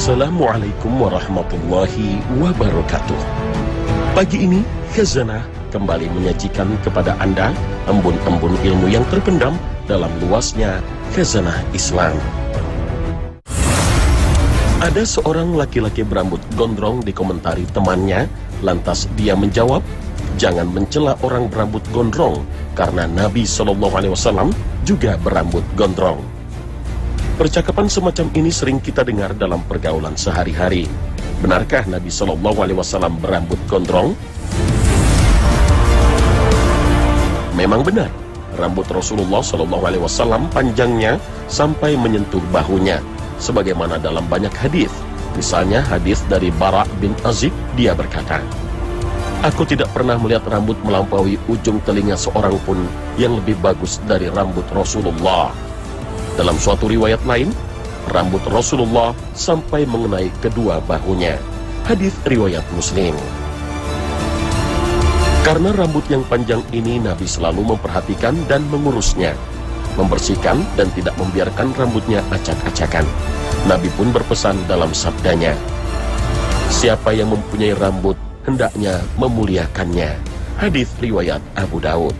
Assalamualaikum warahmatullahi wabarakatuh. Pagi ini, Khazanah kembali menyajikan kepada Anda embun-embun ilmu yang terpendam dalam luasnya Khazanah Islam. Ada seorang laki-laki berambut gondrong dikomentari temannya, lantas dia menjawab, "Jangan mencela orang berambut gondrong, karena Nabi SAW juga berambut gondrong." Percakapan semacam ini sering kita dengar dalam pergaulan sehari-hari. Benarkah Nabi SAW berambut gondrong? Memang benar, rambut Rasulullah SAW panjangnya sampai menyentuh bahunya, sebagaimana dalam banyak hadis. Misalnya hadis dari Bara bin Azib, dia berkata, "Aku tidak pernah melihat rambut melampaui ujung telinga seorang pun yang lebih bagus dari rambut Rasulullah." Dalam suatu riwayat lain, rambut Rasulullah sampai mengenai kedua bahunya. Hadis riwayat Muslim. Karena rambut yang panjang ini Nabi selalu memperhatikan dan mengurusnya, membersihkan dan tidak membiarkan rambutnya acak-acakan. Nabi pun berpesan dalam sabdanya, "Siapa yang mempunyai rambut, hendaknya memuliakannya." Hadis riwayat Abu Daud.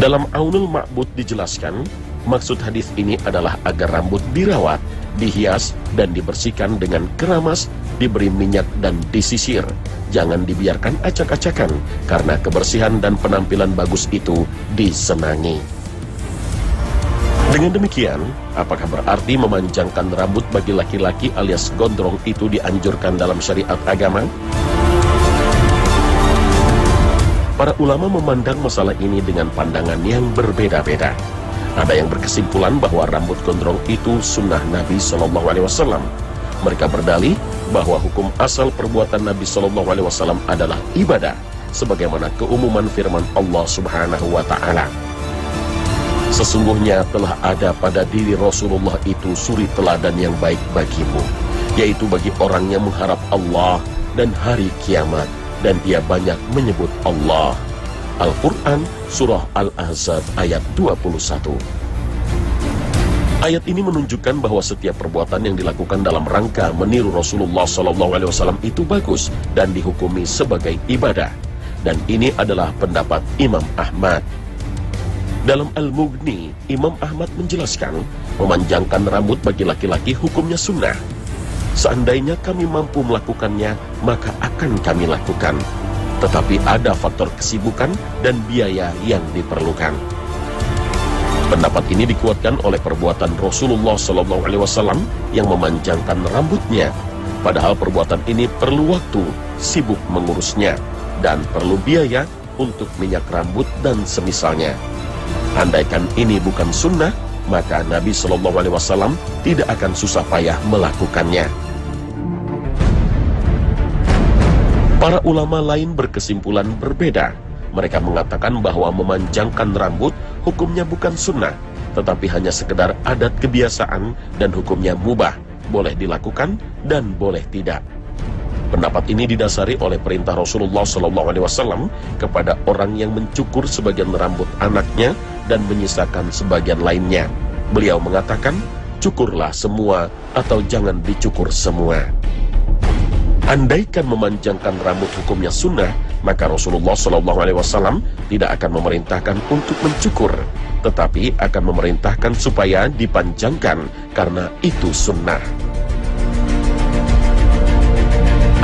Dalam Aunul Ma'bud dijelaskan, maksud hadis ini adalah agar rambut dirawat, dihias, dan dibersihkan dengan keramas, diberi minyak dan disisir. Jangan dibiarkan acak-acakan, karena kebersihan dan penampilan bagus itu disenangi. Dengan demikian, apakah berarti memanjangkan rambut bagi laki-laki alias gondrong itu dianjurkan dalam syariat agama? Para ulama memandang masalah ini dengan pandangan yang berbeda-beda. Ada yang berkesimpulan bahwa rambut gondrong itu sunnah Nabi SAW. Mereka berdalih bahwa hukum asal perbuatan Nabi SAW adalah ibadah, sebagaimana keumuman firman Allah Subhanahu wa Ta'ala. "Sesungguhnya telah ada pada diri Rasulullah itu suri teladan yang baik bagimu, yaitu bagi orang yang mengharap Allah dan hari kiamat, dan dia banyak menyebut Allah." Al-Quran Surah Al-Ahzab ayat 21. Ayat ini menunjukkan bahwa setiap perbuatan yang dilakukan dalam rangka meniru Rasulullah SAW itu bagus dan dihukumi sebagai ibadah. Dan ini adalah pendapat Imam Ahmad. Dalam Al-Mughni, Imam Ahmad menjelaskan, memanjangkan rambut bagi laki-laki hukumnya sunnah. Seandainya kami mampu melakukannya, maka akan kami lakukan. Tetapi ada faktor kesibukan dan biaya yang diperlukan. Pendapat ini dikuatkan oleh perbuatan Rasulullah SAW yang memanjangkan rambutnya. Padahal perbuatan ini perlu waktu, sibuk mengurusnya, dan perlu biaya untuk minyak rambut dan semisalnya. Andaikan ini bukan sunnah, maka Nabi SAW tidak akan susah payah melakukannya. Para ulama lain berkesimpulan berbeda. Mereka mengatakan bahwa memanjangkan rambut hukumnya bukan sunnah, tetapi hanya sekedar adat kebiasaan dan hukumnya mubah, boleh dilakukan dan boleh tidak. Pendapat ini didasari oleh perintah Rasulullah SAW kepada orang yang mencukur sebagian rambut anaknya dan menyisakan sebagian lainnya. Beliau mengatakan, "Cukurlah semua atau jangan dicukur semua." Andaikan memanjangkan rambut hukumnya sunnah, maka Rasulullah SAW tidak akan memerintahkan untuk mencukur, tetapi akan memerintahkan supaya dipanjangkan karena itu sunnah.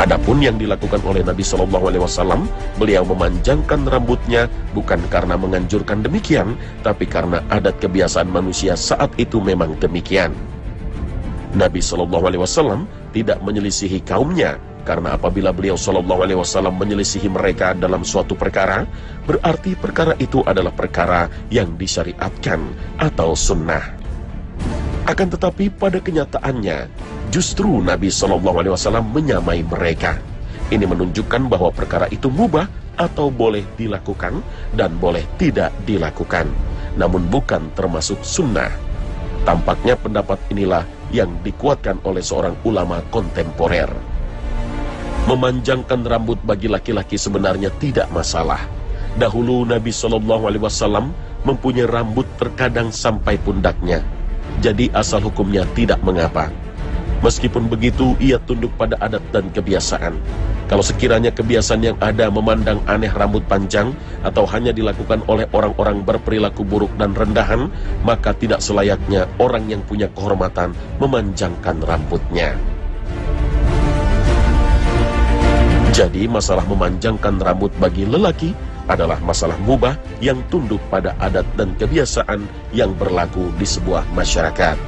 Adapun yang dilakukan oleh Nabi SAW, beliau memanjangkan rambutnya bukan karena menganjurkan demikian, tapi karena adat kebiasaan manusia saat itu memang demikian. Nabi SAW tidak menyelisihi kaumnya, karena apabila beliau SAW menyelisihi mereka dalam suatu perkara, berarti perkara itu adalah perkara yang disyariatkan atau sunnah. Akan tetapi pada kenyataannya, justru Nabi SAW menyamai mereka. Ini menunjukkan bahwa perkara itu mubah atau boleh dilakukan dan boleh tidak dilakukan, namun bukan termasuk sunnah. Tampaknya pendapat inilah yang dikuatkan oleh seorang ulama kontemporer. Memanjangkan rambut bagi laki-laki sebenarnya tidak masalah. Dahulu Nabi SAW mempunyai rambut terkadang sampai pundaknya. Jadi asal hukumnya tidak mengapa. Meskipun begitu, ia tunduk pada adat dan kebiasaan. Kalau sekiranya kebiasaan yang ada memandang aneh rambut panjang atau hanya dilakukan oleh orang-orang berperilaku buruk dan rendahan, maka tidak selayaknya orang yang punya kehormatan memanjangkan rambutnya. Jadi masalah memanjangkan rambut bagi lelaki adalah masalah mubah yang tunduk pada adat dan kebiasaan yang berlaku di sebuah masyarakat.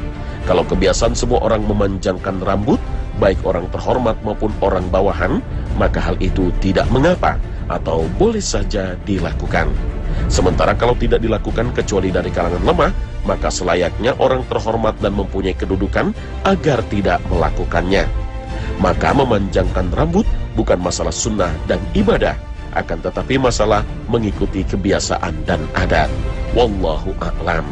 Kalau kebiasaan semua orang memanjangkan rambut, baik orang terhormat maupun orang bawahan, maka hal itu tidak mengapa atau boleh saja dilakukan. Sementara kalau tidak dilakukan kecuali dari kalangan lemah, maka selayaknya orang terhormat dan mempunyai kedudukan agar tidak melakukannya. Maka memanjangkan rambut bukan masalah sunnah dan ibadah, akan tetapi masalah mengikuti kebiasaan dan adat. Wallahu a'lam.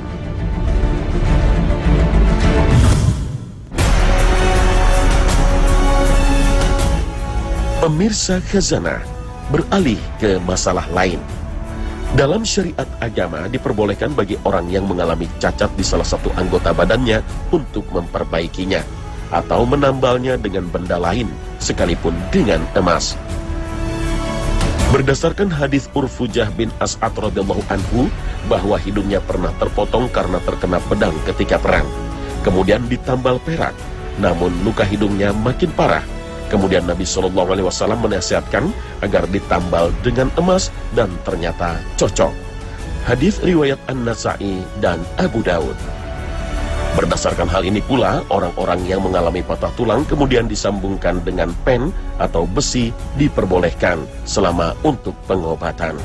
Pemirsa Khazanah, beralih ke masalah lain. Dalam syariat agama diperbolehkan bagi orang yang mengalami cacat di salah satu anggota badannya untuk memperbaikinya atau menambalnya dengan benda lain, sekalipun dengan emas. Berdasarkan hadis Urfujah bin As'ad radhiyallahu anhu bahwa hidungnya pernah terpotong karena terkena pedang ketika perang, kemudian ditambal perak, namun luka hidungnya makin parah. Kemudian Nabi SAW menasihatkan agar ditambal dengan emas dan ternyata cocok. Hadis riwayat An-Nasa'i dan Abu Daud. Berdasarkan hal ini pula, orang-orang yang mengalami patah tulang kemudian disambungkan dengan pen atau besi diperbolehkan selama untuk pengobatan.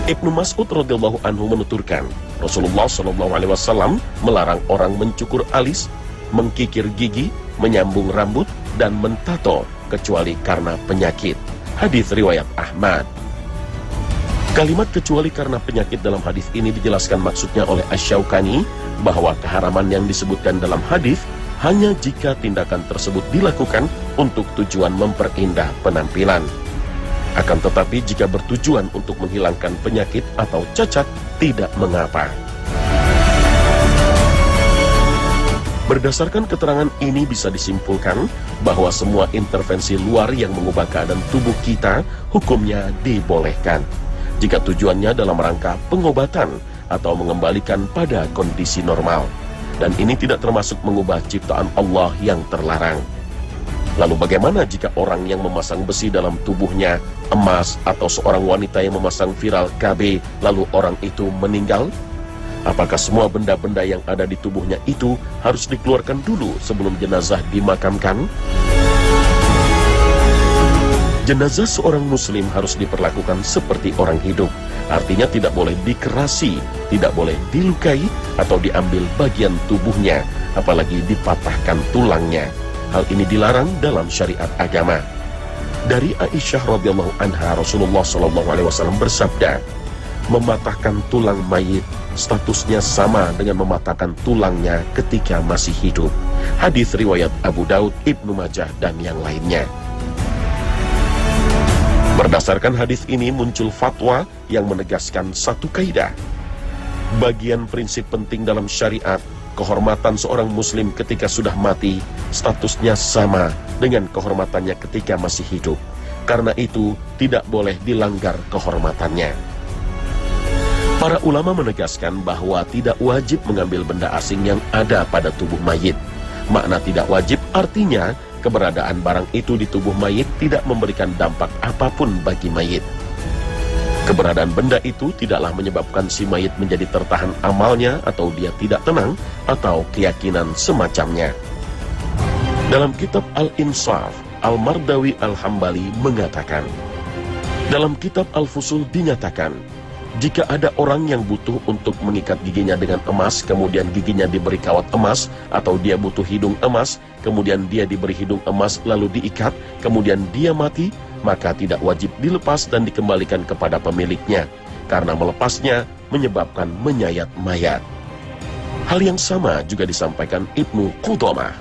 Ibnu Mas'ud radhiyallahu anhu menuturkan, Rasulullah SAW melarang orang mencukur alis, mengkikir gigi, menyambung rambut, dan mentato kecuali karena penyakit. Hadis riwayat Ahmad. Kalimat kecuali karena penyakit dalam hadis ini dijelaskan maksudnya oleh Asy-Syaukani bahwa keharaman yang disebutkan dalam hadis hanya jika tindakan tersebut dilakukan untuk tujuan memperindah penampilan. Akan tetapi jika bertujuan untuk menghilangkan penyakit atau cacat, tidak mengapa. Berdasarkan keterangan ini bisa disimpulkan bahwa semua intervensi luar yang mengubah keadaan tubuh kita hukumnya dibolehkan, jika tujuannya dalam rangka pengobatan atau mengembalikan pada kondisi normal. Dan ini tidak termasuk mengubah ciptaan Allah yang terlarang. Lalu bagaimana jika orang yang memasang besi dalam tubuhnya, emas, atau seorang wanita yang memasang viral KB, lalu orang itu meninggal? Apakah semua benda-benda yang ada di tubuhnya itu harus dikeluarkan dulu sebelum jenazah dimakamkan? Jenazah seorang muslim harus diperlakukan seperti orang hidup. Artinya tidak boleh dikerasi, tidak boleh dilukai, atau diambil bagian tubuhnya, apalagi dipatahkan tulangnya. Hal ini dilarang dalam syariat agama. Dari Aisyah radhiyallahu anha, Rasulullah SAW bersabda, mematahkan tulang mayit statusnya sama dengan mematahkan tulangnya ketika masih hidup. Hadis riwayat Abu Daud, Ibnu Majah, dan yang lainnya. Berdasarkan hadis ini muncul fatwa yang menegaskan satu kaidah. Bagian prinsip penting dalam syariat, kehormatan seorang muslim ketika sudah mati statusnya sama dengan kehormatannya ketika masih hidup. Karena itu tidak boleh dilanggar kehormatannya. Para ulama menegaskan bahwa tidak wajib mengambil benda asing yang ada pada tubuh mayit. Makna tidak wajib artinya keberadaan barang itu di tubuh mayit tidak memberikan dampak apapun bagi mayit. Keberadaan benda itu tidaklah menyebabkan si mayit menjadi tertahan amalnya atau dia tidak tenang atau keyakinan semacamnya. Dalam kitab Al-Insaf, Al-Mardawi Al-Hambali mengatakan, dalam kitab Al-Fusul dinyatakan, jika ada orang yang butuh untuk mengikat giginya dengan emas, kemudian giginya diberi kawat emas, atau dia butuh hidung emas, kemudian dia diberi hidung emas lalu diikat, kemudian dia mati, maka tidak wajib dilepas dan dikembalikan kepada pemiliknya, karena melepasnya menyebabkan menyayat mayat. Hal yang sama juga disampaikan Ibnu Qudamah.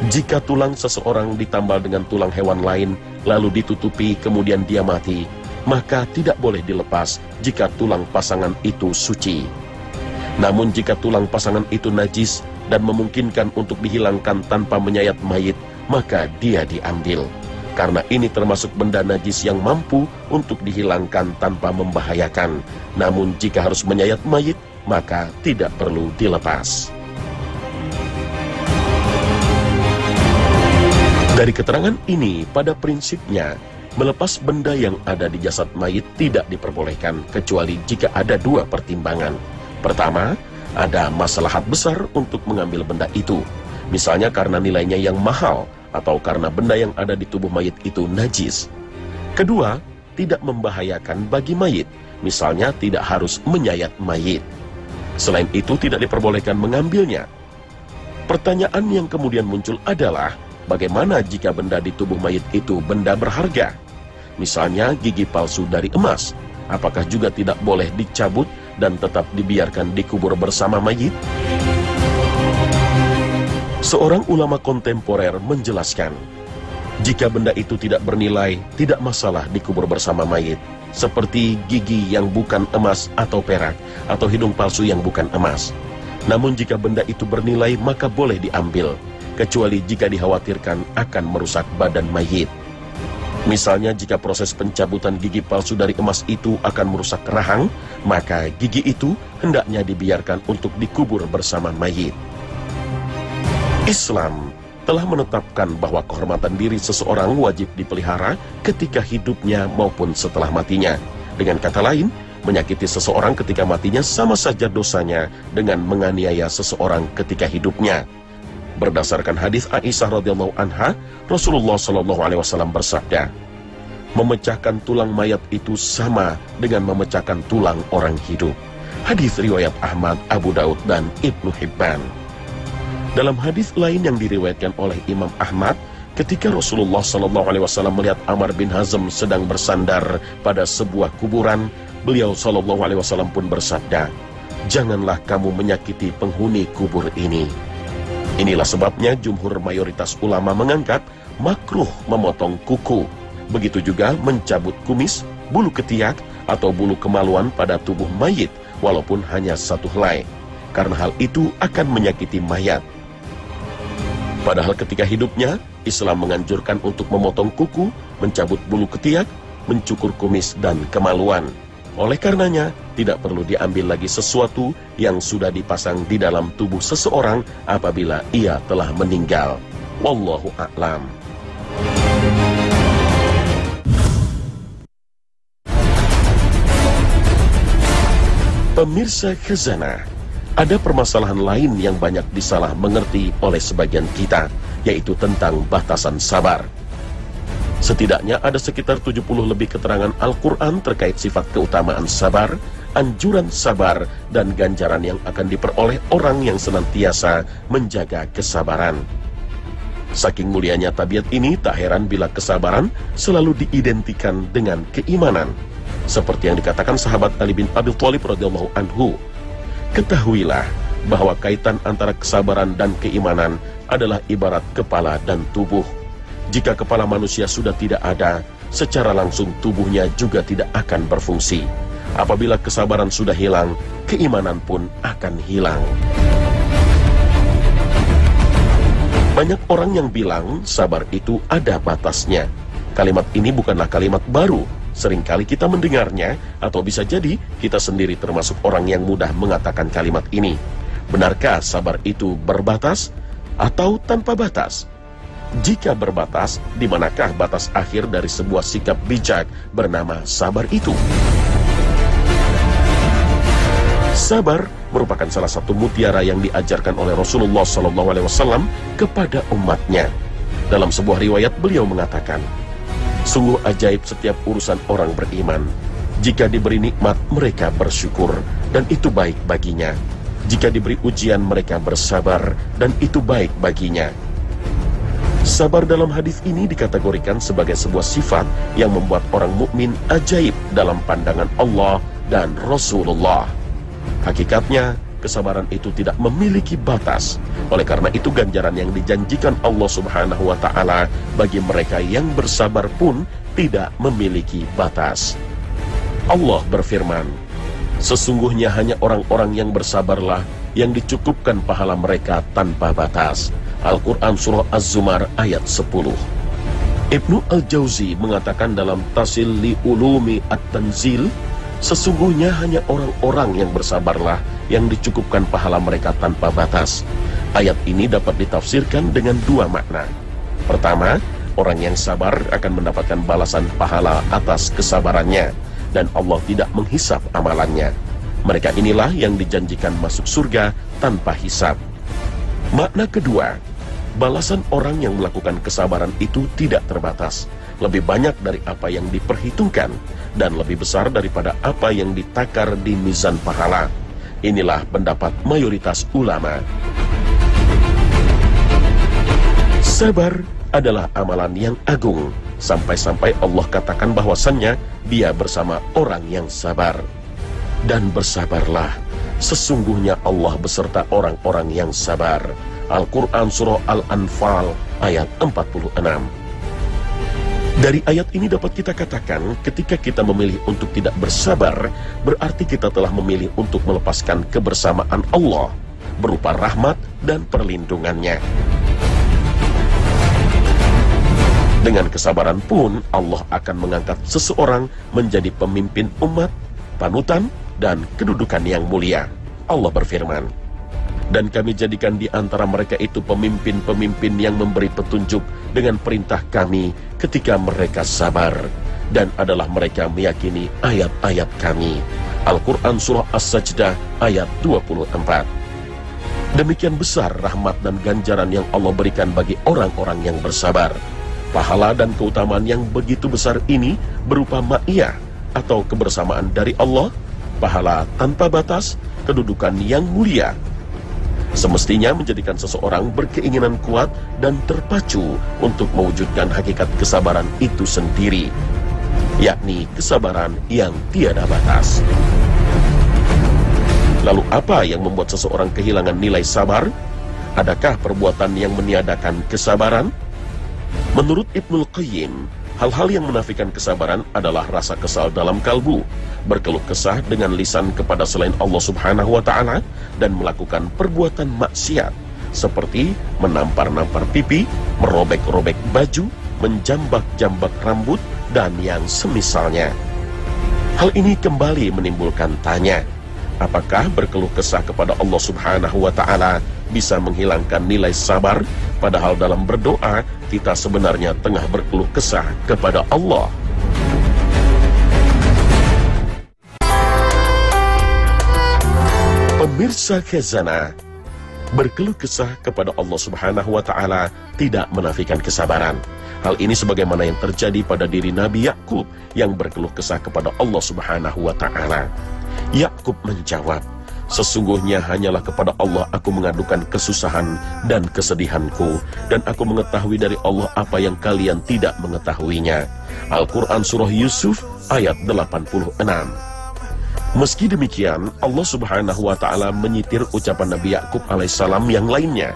Jika tulang seseorang ditambal dengan tulang hewan lain, lalu ditutupi kemudian dia mati, maka tidak boleh dilepas jika tulang pasangan itu suci. Namun jika tulang pasangan itu najis, dan memungkinkan untuk dihilangkan tanpa menyayat mayit, maka dia diambil. Karena ini termasuk benda najis yang mampu untuk dihilangkan tanpa membahayakan. Namun jika harus menyayat mayit, maka tidak perlu dilepas. Dari keterangan ini, pada prinsipnya, melepas benda yang ada di jasad mayit tidak diperbolehkan, kecuali jika ada dua pertimbangan. Pertama, ada maslahat besar untuk mengambil benda itu, misalnya karena nilainya yang mahal, atau karena benda yang ada di tubuh mayit itu najis. Kedua, tidak membahayakan bagi mayit, misalnya tidak harus menyayat mayit. Selain itu, tidak diperbolehkan mengambilnya. Pertanyaan yang kemudian muncul adalah, bagaimana jika benda di tubuh mayit itu benda berharga? Misalnya gigi palsu dari emas, apakah juga tidak boleh dicabut dan tetap dibiarkan dikubur bersama mayit? Seorang ulama kontemporer menjelaskan, jika benda itu tidak bernilai, tidak masalah dikubur bersama mayit, seperti gigi yang bukan emas atau perak, atau hidung palsu yang bukan emas. Namun jika benda itu bernilai, maka boleh diambil, kecuali jika dikhawatirkan akan merusak badan mayit. Misalnya jika proses pencabutan gigi palsu dari emas itu akan merusak rahang, maka gigi itu hendaknya dibiarkan untuk dikubur bersama mayit. Islam telah menetapkan bahwa kehormatan diri seseorang wajib dipelihara ketika hidupnya maupun setelah matinya. Dengan kata lain, menyakiti seseorang ketika matinya sama saja dosanya dengan menganiaya seseorang ketika hidupnya. Berdasarkan hadis Aisyah radhiyallahu anha, Rasulullah shallallahu alaihi wasallam bersabda, memecahkan tulang mayat itu sama dengan memecahkan tulang orang hidup. Hadis riwayat Ahmad, Abu Daud, dan Ibnu Hibban. Dalam hadis lain yang diriwayatkan oleh Imam Ahmad, ketika Rasulullah shallallahu alaihi wasallam melihat Amr bin Hazm sedang bersandar pada sebuah kuburan, beliau shallallahu alaihi wasallam pun bersabda, janganlah kamu menyakiti penghuni kubur ini. Inilah sebabnya jumhur mayoritas ulama menganggap makruh memotong kuku. Begitu juga mencabut kumis, bulu ketiak, atau bulu kemaluan pada tubuh mayit, walaupun hanya satu helai. Karena hal itu akan menyakiti mayat. Padahal ketika hidupnya, Islam menganjurkan untuk memotong kuku, mencabut bulu ketiak, mencukur kumis, dan kemaluan. Oleh karenanya, tidak perlu diambil lagi sesuatu yang sudah dipasang di dalam tubuh seseorang apabila ia telah meninggal. Wallahu a'lam. Pemirsa Khazanah, ada permasalahan lain yang banyak disalah mengerti oleh sebagian kita, yaitu tentang batasan sabar. Setidaknya ada sekitar 70 lebih keterangan Al-Quran terkait sifat keutamaan sabar, anjuran sabar, dan ganjaran yang akan diperoleh orang yang senantiasa menjaga kesabaran. Saking mulianya tabiat ini, tak heran bila kesabaran selalu diidentikan dengan keimanan. Seperti yang dikatakan sahabat Ali bin Abi Thalib radhiyallahu anhu, ketahuilah bahwa kaitan antara kesabaran dan keimanan adalah ibarat kepala dan tubuh. Jika kepala manusia sudah tidak ada, secara langsung tubuhnya juga tidak akan berfungsi. Apabila kesabaran sudah hilang, keimanan pun akan hilang. Banyak orang yang bilang sabar itu ada batasnya. Kalimat ini bukanlah kalimat baru. Seringkali kita mendengarnya, atau bisa jadi kita sendiri termasuk orang yang mudah mengatakan kalimat ini. Benarkah sabar itu berbatas atau tanpa batas? Jika berbatas, di manakah batas akhir dari sebuah sikap bijak bernama sabar itu? Sabar merupakan salah satu mutiara yang diajarkan oleh Rasulullah SAW kepada umatnya. Dalam sebuah riwayat beliau mengatakan, sungguh ajaib setiap urusan orang beriman. Jika diberi nikmat, mereka bersyukur, dan itu baik baginya. Jika diberi ujian, mereka bersabar, dan itu baik baginya. Sabar dalam hadis ini dikategorikan sebagai sebuah sifat yang membuat orang mukmin ajaib dalam pandangan Allah dan Rasulullah. Hakikatnya, kesabaran itu tidak memiliki batas. Oleh karena itu, ganjaran yang dijanjikan Allah Subhanahu wa Ta'ala bagi mereka yang bersabar pun tidak memiliki batas. Allah berfirman, sesungguhnya hanya orang-orang yang bersabarlah yang dicukupkan pahala mereka tanpa batas. Al-Quran Surah Az-Zumar ayat 10. Ibnu Al-Jauzi mengatakan dalam Tasil li Ulumi At-Tanzil, sesungguhnya hanya orang-orang yang bersabarlah yang dicukupkan pahala mereka tanpa batas. Ayat ini dapat ditafsirkan dengan dua makna. Pertama, orang yang sabar akan mendapatkan balasan pahala atas kesabarannya, dan Allah tidak menghisap amalannya. Mereka inilah yang dijanjikan masuk surga tanpa hisab. Makna kedua, balasan orang yang melakukan kesabaran itu tidak terbatas, lebih banyak dari apa yang diperhitungkan, dan lebih besar daripada apa yang ditakar di mizan pahala. Inilah pendapat mayoritas ulama. Sabar adalah amalan yang agung, sampai-sampai Allah katakan bahwasannya dia bersama orang yang sabar. Dan bersabarlah, sesungguhnya Allah beserta orang-orang yang sabar. Al-Quran Surah Al-Anfal ayat 46. Dari ayat ini dapat kita katakan, ketika kita memilih untuk tidak bersabar, berarti kita telah memilih untuk melepaskan kebersamaan Allah berupa rahmat dan perlindungannya. Dengan kesabaran pun, Allah akan mengangkat seseorang menjadi pemimpin umat, panutan, dan kedudukan yang mulia. Allah berfirman, dan kami jadikan di antara mereka itu pemimpin-pemimpin yang memberi petunjuk dengan perintah kami ketika mereka sabar, dan adalah mereka meyakini ayat-ayat kami. Al-Quran Surah As-Sajdah ayat 24. Demikian besar rahmat dan ganjaran yang Allah berikan bagi orang-orang yang bersabar. Pahala dan keutamaan yang begitu besar ini berupa ma'iyah atau kebersamaan dari Allah, pahala tanpa batas, kedudukan yang mulia. Semestinya menjadikan seseorang berkeinginan kuat dan terpacu untuk mewujudkan hakikat kesabaran itu sendiri, yakni kesabaran yang tiada batas. Lalu apa yang membuat seseorang kehilangan nilai sabar? Adakah perbuatan yang meniadakan kesabaran? Menurut Ibnul Qayyim, hal-hal yang menafikan kesabaran adalah rasa kesal dalam kalbu, berkeluh kesah dengan lisan kepada selain Allah Subhanahu wa Ta'ala, dan melakukan perbuatan maksiat seperti menampar-nampar pipi, merobek-robek baju, menjambak-jambak rambut, dan yang semisalnya. Hal ini kembali menimbulkan tanya, apakah berkeluh kesah kepada Allah Subhanahu wa Ta'ala bisa menghilangkan nilai sabar, padahal dalam berdoa kita sebenarnya tengah berkeluh kesah kepada Allah? Pemirsa Khazanah, berkeluh kesah kepada Allah Subhanahu wa Ta'ala tidak menafikan kesabaran. Hal ini sebagaimana yang terjadi pada diri Nabi Yakub yang berkeluh kesah kepada Allah Subhanahu wa Ta'ala. Yakub menjawab, sesungguhnya hanyalah kepada Allah aku mengadukan kesusahan dan kesedihanku, dan aku mengetahui dari Allah apa yang kalian tidak mengetahuinya. Al-Quran Surah Yusuf ayat 86. Meski demikian, Allah Subhanahu wa Ta'ala menyitir ucapan Nabi Yakub alaihissalam yang lainnya.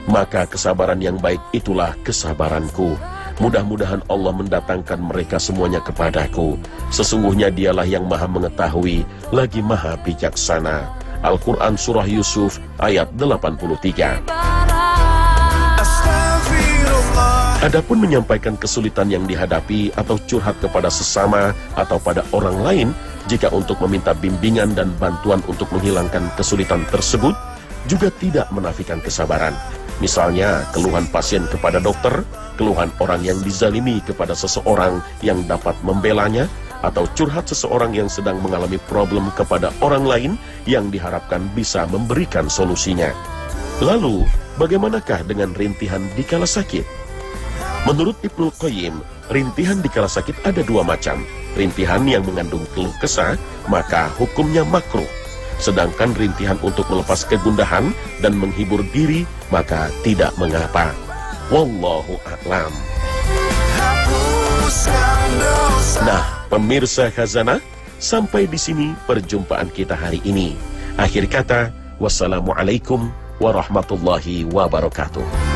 Maka kesabaran yang baik itulah kesabaranku. Mudah-mudahan Allah mendatangkan mereka semuanya kepadaku. Sesungguhnya dialah yang maha mengetahui, lagi maha bijaksana. Al-Quran Surah Yusuf ayat 83. Adapun menyampaikan kesulitan yang dihadapi atau curhat kepada sesama atau pada orang lain, jika untuk meminta bimbingan dan bantuan untuk menghilangkan kesulitan tersebut, juga tidak menafikan kesabaran. Misalnya, keluhan pasien kepada dokter, keluhan orang yang dizalimi kepada seseorang yang dapat membelanya, atau curhat seseorang yang sedang mengalami problem kepada orang lain yang diharapkan bisa memberikan solusinya. Lalu, bagaimanakah dengan rintihan dikala sakit? Menurut Ibnul Qayyim, rintihan dikala sakit ada dua macam. Rintihan yang mengandung keluh kesah, maka hukumnya makruh. Sedangkan rintihan untuk melepas kegundahan dan menghibur diri, maka tidak mengapa. Wallahu a'lam. Nah, pemirsa Khazanah, sampai di sini perjumpaan kita hari ini. Akhir kata, wassalamualaikum warahmatullahi wabarakatuh.